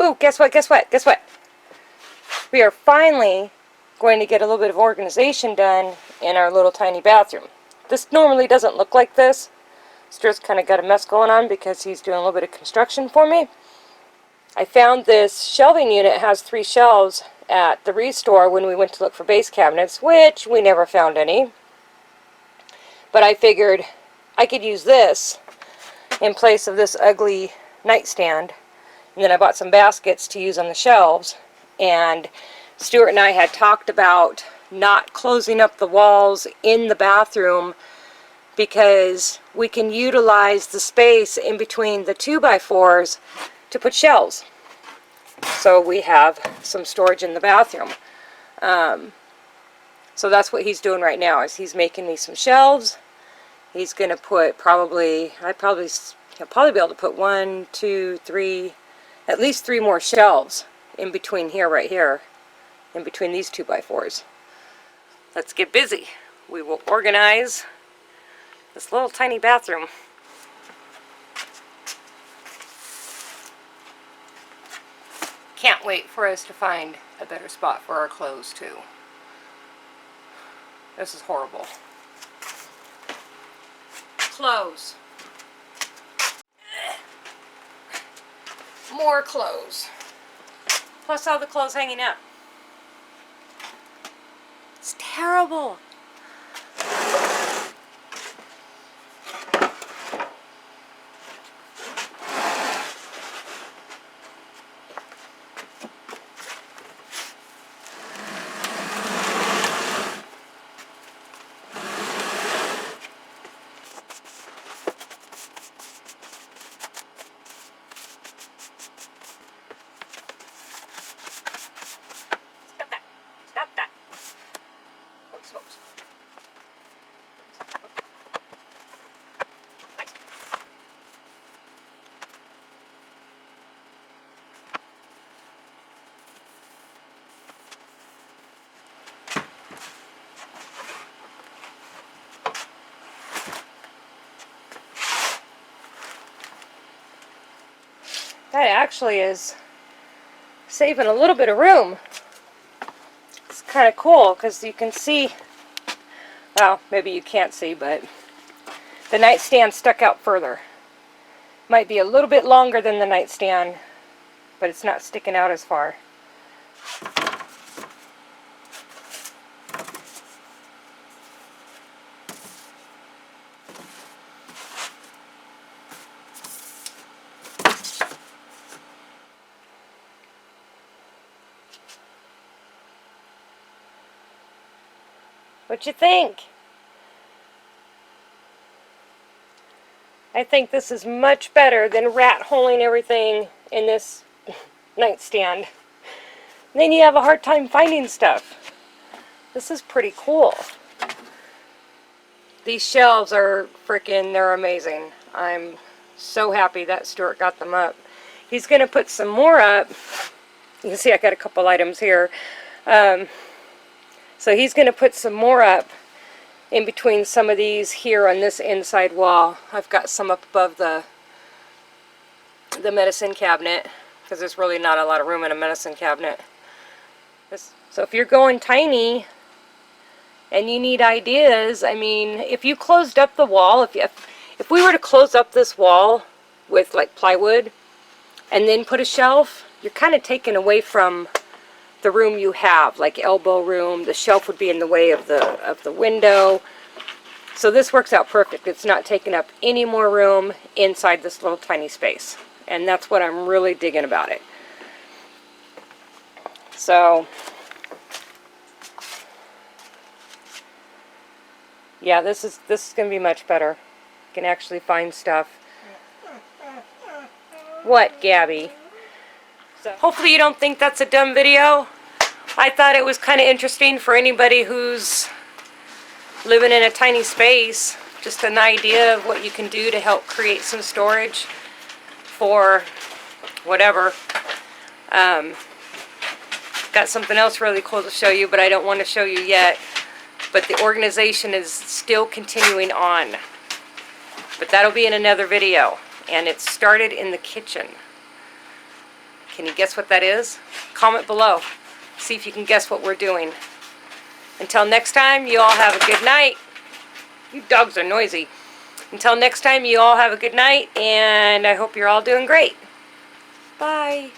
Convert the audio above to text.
Ooh, guess what, guess what, guess what? We are finally going to get a little bit of organization done in our little tiny bathroom. This normally doesn't look like this. Stuart's kind of got a mess going on because he's doing a little bit of construction for me. I found this shelving unit. It has 3 shelves at the restore when we went to look for base cabinets, which we never found any. But I figured I could use this in place of this ugly nightstand. And then I bought some baskets to use on the shelves. And Stuart and I had talked about not closing up the walls in the bathroom because we can utilize the space in between the 2x4s to put shelves. So we have some storage in the bathroom. So that's what he's doing right now, is he's making me some shelves. He's going to put he'll probably be able to put 1, 2, 3, at least 3 more shelves in between here, right here, in between these 2x4s. Let's get busy. We will organize this little tiny bathroom. Can't wait for us to find a better spot for our clothes too. This is horrible. Clothes. More clothes. Plus all the clothes hanging up. It's terrible. That actually is saving a little bit of room. It's kind of cool because you can see, well, maybe you can't see, but the nightstand stuck out further. Might be a little bit longer than the nightstand, but it's not sticking out as far. What you think? I think this is much better than rat-holing everything in this nightstand. Then you have a hard time finding stuff. This is pretty cool. These shelves are they're amazing. I'm so happy that Stuart got them up. He's going to put some more up. You can see I got a couple items here. So he's going to put some more up in between some of these here on this inside wall. I've got some up above the medicine cabinet because there's really not a lot of room in a medicine cabinet. So if you're going tiny and you need ideas, I mean, if you closed up the wall, if we were to close up this wall with like plywood and then put a shelf, you're kind of taking away from the room you have, like elbow room. The shelf would be in the way of the window. So this works out perfect. It's not taking up any more room inside this little tiny space. And that's what I'm really digging about it. So yeah, this is going to be much better. You can actually find stuff. What, Gabby? So hopefully you don't think that's a dumb video. I thought it was kind of interesting for anybody who's living in a tiny space. Just an idea of what you can do to help create some storage for whatever. Got something else really cool to show you, but I don't want to show you yet. But the organization is still continuing on. But that'll be in another video. And it started in the kitchen. Can you guess what that is? Comment below. See if you can guess what we're doing. Until next time, you all have a good night. You dogs are noisy. Until next time, you all have a good night, and I hope you're all doing great. Bye.